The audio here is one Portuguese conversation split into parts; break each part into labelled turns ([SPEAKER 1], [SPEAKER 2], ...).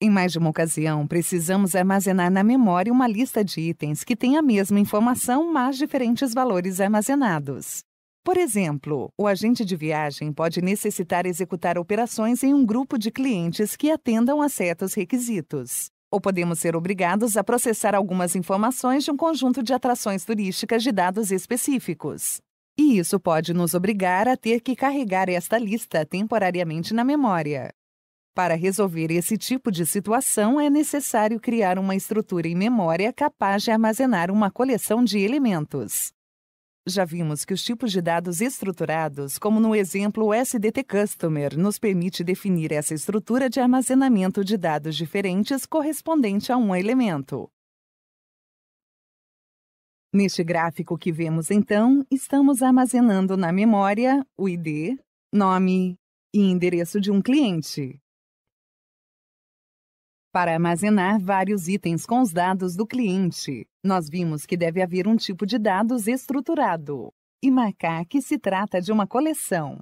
[SPEAKER 1] Em mais de uma ocasião, precisamos armazenar na memória uma lista de itens que tem a mesma informação, mas diferentes valores armazenados. Por exemplo, o agente de viagem pode necessitar executar operações em um grupo de clientes que atendam a certos requisitos. Ou podemos ser obrigados a processar algumas informações de um conjunto de atrações turísticas de dados específicos. E isso pode nos obrigar a ter que carregar esta lista temporariamente na memória. Para resolver esse tipo de situação, é necessário criar uma estrutura em memória capaz de armazenar uma coleção de elementos. Já vimos que os tipos de dados estruturados, como no exemplo o SDT Customer, nos permite definir essa estrutura de armazenamento de dados diferentes correspondente a um elemento. Neste gráfico que vemos então, estamos armazenando na memória o ID, nome e endereço de um cliente. Para armazenar vários itens com os dados do cliente, nós vimos que deve haver um tipo de dados estruturado e marcar que se trata de uma coleção.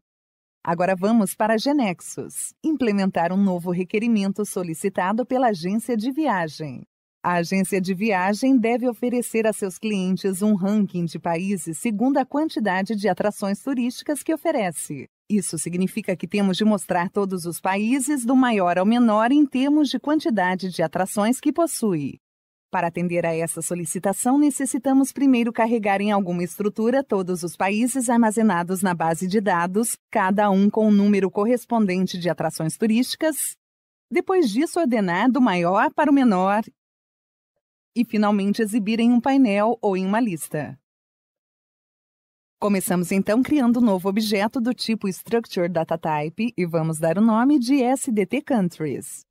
[SPEAKER 1] Agora vamos para Genexus, implementar um novo requerimento solicitado pela agência de viagem. A agência de viagem deve oferecer a seus clientes um ranking de países segundo a quantidade de atrações turísticas que oferece. Isso significa que temos de mostrar todos os países do maior ao menor em termos de quantidade de atrações que possui. Para atender a essa solicitação, necessitamos primeiro carregar em alguma estrutura todos os países armazenados na base de dados, cada um com o número correspondente de atrações turísticas. Depois disso, ordenar do maior para o menor e, finalmente, exibir em um painel ou em uma lista. Começamos então criando um novo objeto do tipo Structure Data Type e vamos dar o nome de SDT Countries.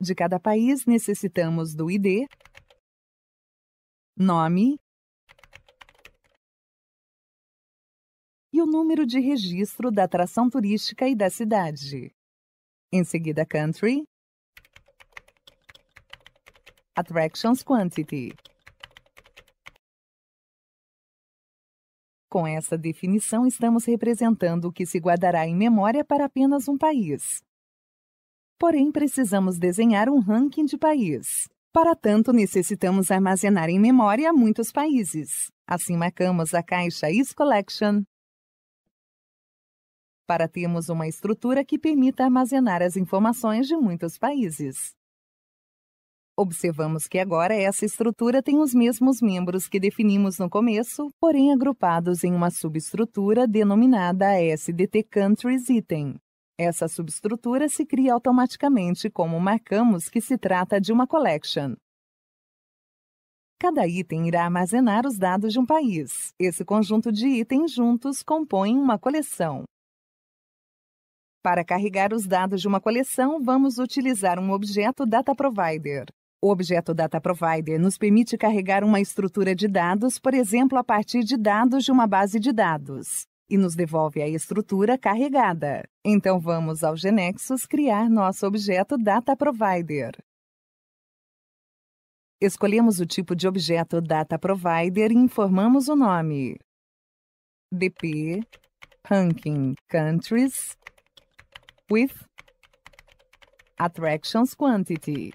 [SPEAKER 1] De cada país, necessitamos do ID, nome e o número de registro da atração turística e da cidade. Em seguida, Country, Attractions Quantity. Com essa definição, estamos representando o que se guardará em memória para apenas um país. Porém, precisamos desenhar um ranking de país. Para tanto, necessitamos armazenar em memória muitos países. Assim, marcamos a caixa isCollection para termos uma estrutura que permita armazenar as informações de muitos países. Observamos que agora essa estrutura tem os mesmos membros que definimos no começo, porém agrupados em uma subestrutura denominada SDT Countries Item. Essa subestrutura se cria automaticamente como marcamos que se trata de uma collection. Cada item irá armazenar os dados de um país. Esse conjunto de itens juntos compõe uma coleção. Para carregar os dados de uma coleção, vamos utilizar um objeto Data Provider. O objeto Data Provider nos permite carregar uma estrutura de dados, por exemplo, a partir de dados de uma base de dados, e nos devolve a estrutura carregada. Então, vamos ao Genexus criar nosso objeto Data Provider. Escolhemos o tipo de objeto Data Provider e informamos o nome. DP Ranking Countries with Attractions Quantity.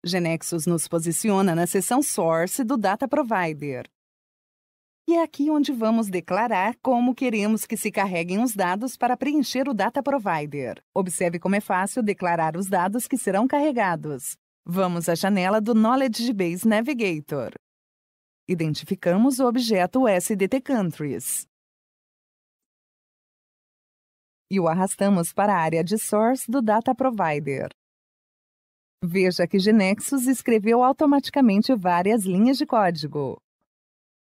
[SPEAKER 1] Genexus nos posiciona na seção Source do Data Provider. E é aqui onde vamos declarar como queremos que se carreguem os dados para preencher o Data Provider. Observe como é fácil declarar os dados que serão carregados. Vamos à janela do Knowledge Base Navigator. Identificamos o objeto SDT Countries e o arrastamos para a área de Source do Data Provider. Veja que Genexus escreveu automaticamente várias linhas de código.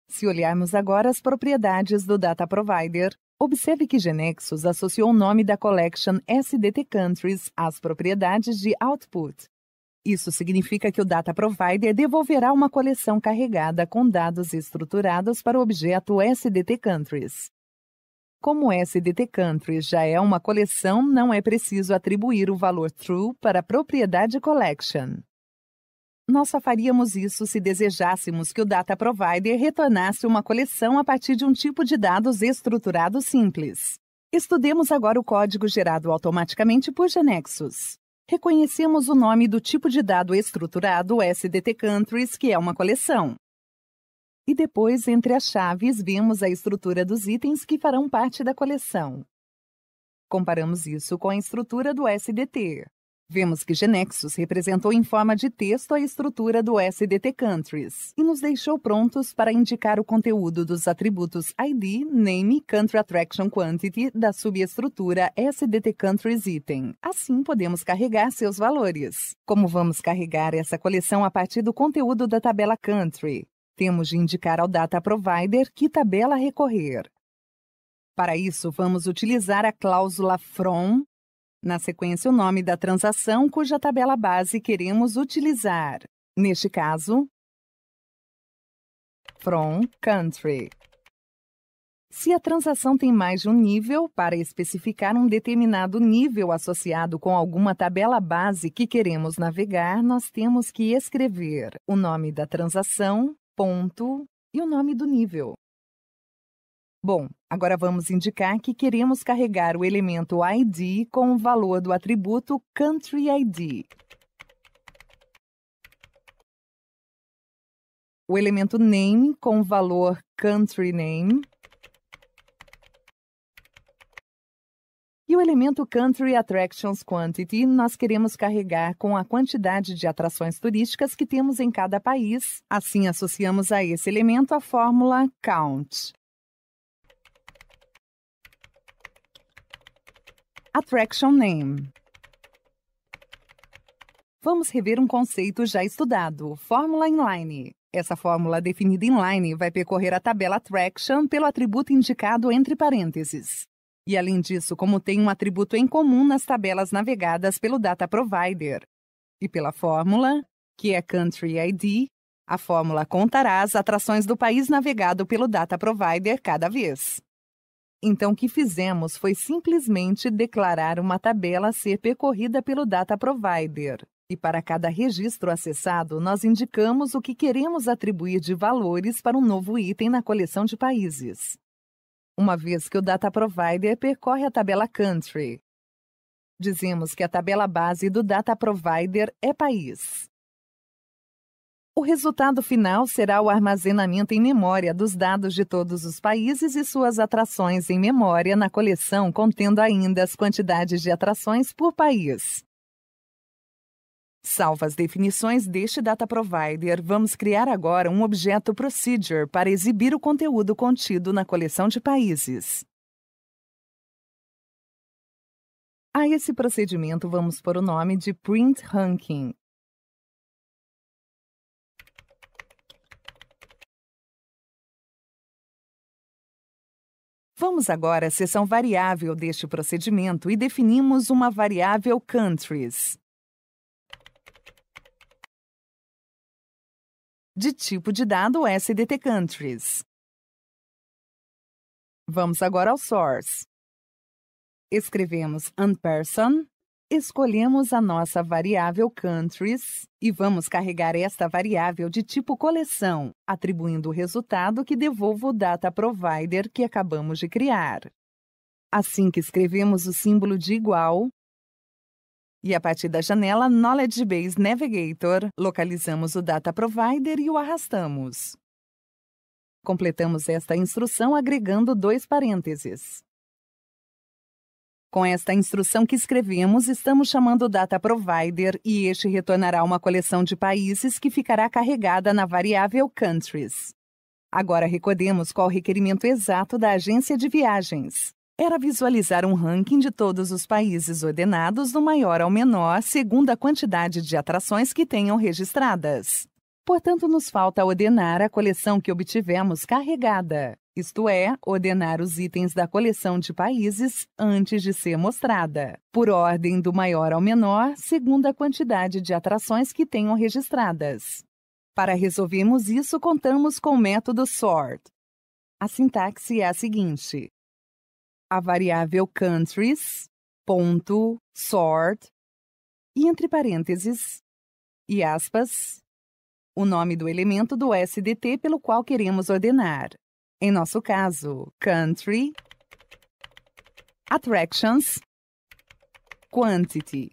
[SPEAKER 1] Se olharmos agora as propriedades do Data Provider, observe que Genexus associou o nome da collection SDT Countries às propriedades de Output. Isso significa que o Data Provider devolverá uma coleção carregada com dados estruturados para o objeto SDT Countries. Como SDT Countries já é uma coleção, não é preciso atribuir o valor true para a propriedade collection. Nós só faríamos isso se desejássemos que o Data Provider retornasse uma coleção a partir de um tipo de dados estruturado simples. Estudemos agora o código gerado automaticamente por Genexus. Reconhecemos o nome do tipo de dado estruturado SDT Countries, que é uma coleção. E depois, entre as chaves, vemos a estrutura dos itens que farão parte da coleção. Comparamos isso com a estrutura do SDT. Vemos que Genexus representou em forma de texto a estrutura do SDT Countries e nos deixou prontos para indicar o conteúdo dos atributos ID, Name, Country Attraction Quantity da subestrutura SDT Countries Item. Assim, podemos carregar seus valores. Como vamos carregar essa coleção a partir do conteúdo da tabela Country? Temos de indicar ao Data Provider que tabela recorrer. Para isso, vamos utilizar a cláusula from, na sequência, o nome da transação cuja tabela base queremos utilizar. Neste caso, from country. Se a transação tem mais de um nível, para especificar um determinado nível associado com alguma tabela base que queremos navegar, nós temos que escrever o nome da transação, ponto, e o nome do nível. Bom, agora vamos indicar que queremos carregar o elemento ID com o valor do atributo Country ID. O elemento Name com o valor Country Name. E o elemento Country Attractions Quantity nós queremos carregar com a quantidade de atrações turísticas que temos em cada país. Assim, associamos a esse elemento a fórmula Count. Attraction Name. Vamos rever um conceito já estudado, fórmula inline. Essa fórmula definida inline vai percorrer a tabela Attraction pelo atributo indicado entre parênteses. E além disso, como tem um atributo em comum nas tabelas navegadas pelo Data Provider. E pela fórmula, que é Country ID, a fórmula contará as atrações do país navegado pelo Data Provider cada vez. Então, o que fizemos foi simplesmente declarar uma tabela a ser percorrida pelo Data Provider. E para cada registro acessado, nós indicamos o que queremos atribuir de valores para um novo item na coleção de países. Uma vez que o Data Provider percorre a tabela Country, dizemos que a tabela base do Data Provider é país. O resultado final será o armazenamento em memória dos dados de todos os países e suas atrações em memória na coleção, contendo ainda as quantidades de atrações por país. Salvo as definições deste Data Provider, vamos criar agora um objeto Procedure para exibir o conteúdo contido na coleção de países. A esse procedimento vamos pôr o nome de Print Ranking. Vamos agora à seção variável deste procedimento e definimos uma variável Countries, de tipo de dado SDT Countries. Vamos agora ao source. Escrevemos unperson, escolhemos a nossa variável Countries e vamos carregar esta variável de tipo coleção, atribuindo o resultado que devolva o Data Provider que acabamos de criar. Assim que escrevemos o símbolo de igual, e a partir da janela Knowledge Base Navigator, localizamos o Data Provider e o arrastamos. Completamos esta instrução agregando 2 parênteses. Com esta instrução que escrevemos, estamos chamando o Data Provider e este retornará uma coleção de países que ficará carregada na variável Countries. Agora recordemos qual o requerimento exato da agência de viagens. Era visualizar um ranking de todos os países ordenados do maior ao menor, segundo a quantidade de atrações que tenham registradas. Portanto, nos falta ordenar a coleção que obtivemos carregada, isto é, ordenar os itens da coleção de países antes de ser mostrada, por ordem do maior ao menor, segundo a quantidade de atrações que tenham registradas. Para resolvermos isso, contamos com o método sort. A sintaxe é a seguinte: a variável countries, ponto, sort, e entre parênteses, e aspas, o nome do elemento do SDT pelo qual queremos ordenar. Em nosso caso, Country, Attractions, Quantity.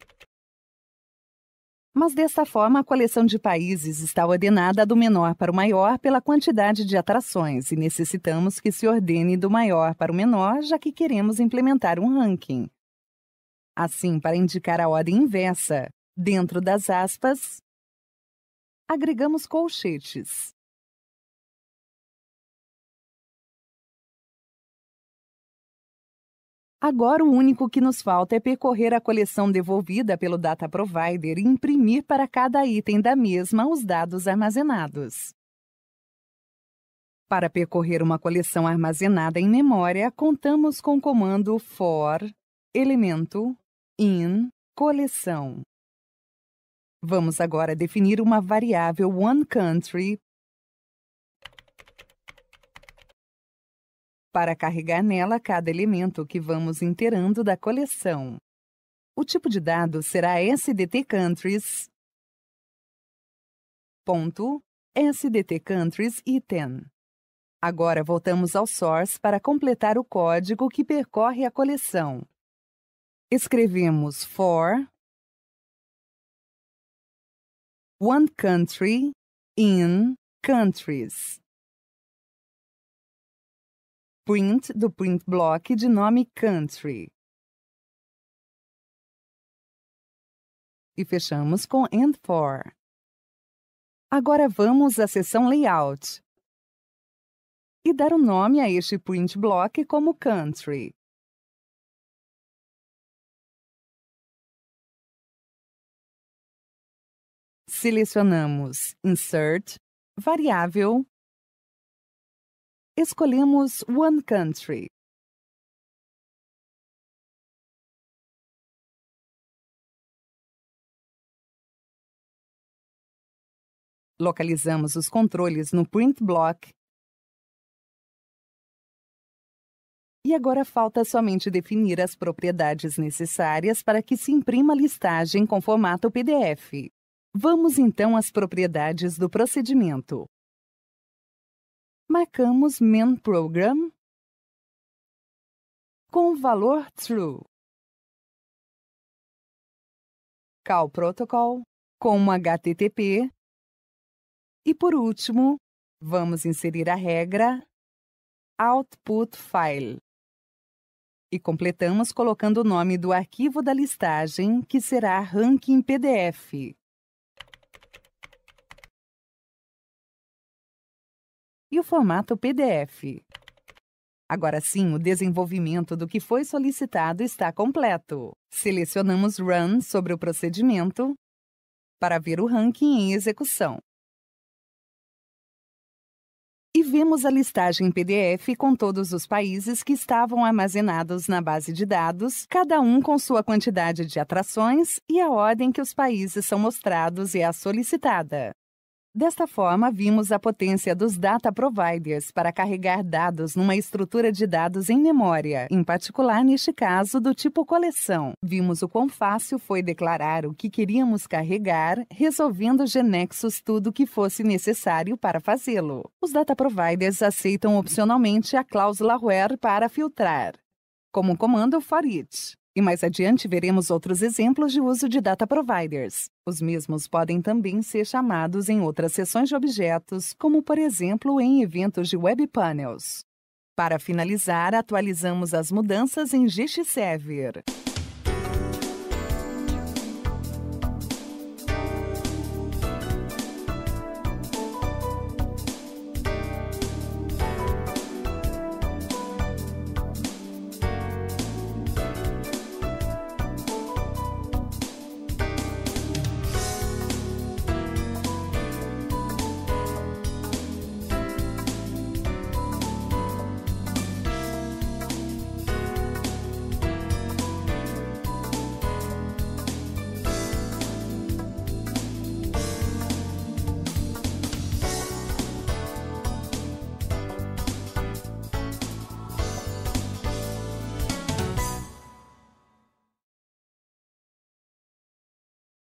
[SPEAKER 1] Mas desta forma, a coleção de países está ordenada do menor para o maior pela quantidade de atrações e necessitamos que se ordene do maior para o menor, já que queremos implementar um ranking. Assim, para indicar a ordem inversa, dentro das aspas, agregamos colchetes. Agora, o único que nos falta é percorrer a coleção devolvida pelo Data Provider e imprimir para cada item da mesma os dados armazenados. Para percorrer uma coleção armazenada em memória, contamos com o comando for elemento in coleção. Vamos agora definir uma variável oneCountry para carregar nela cada elemento que vamos inteirando da coleção. O tipo de dado será SDT_countries. SDT_countries item. Agora voltamos ao source para completar o código que percorre a coleção. Escrevemos for oneCountry in countries. Print do print block de nome country. E fechamos com and for. Agora vamos à seção layout e dar o nome a este print block como country. Selecionamos insert, variável, escolhemos oneCountry. Localizamos os controles no print block. E agora falta somente definir as propriedades necessárias para que se imprima a listagem com formato PDF. Vamos então às propriedades do procedimento. Marcamos main program com o valor true. Call protocol com HTTP. E por último, vamos inserir a regra output file. E completamos colocando o nome do arquivo da listagem, que será ranking PDF. E o formato PDF. Agora sim, o desenvolvimento do que foi solicitado está completo. Selecionamos Run sobre o procedimento para ver o ranking em execução. E vemos a listagem PDF com todos os países que estavam armazenados na base de dados, cada um com sua quantidade de atrações e a ordem que os países são mostrados é a solicitada. Desta forma, vimos a potência dos data providers para carregar dados numa estrutura de dados em memória, em particular neste caso do tipo coleção. Vimos o quão fácil foi declarar o que queríamos carregar, resolvendo genexus tudo o que fosse necessário para fazê-lo. Os data providers aceitam opcionalmente a cláusula where para filtrar, como o comando for each. E mais adiante veremos outros exemplos de uso de data providers. Os mesmos podem também ser chamados em outras seções de objetos, como por exemplo em eventos de web panels. Para finalizar, atualizamos as mudanças em GXServer.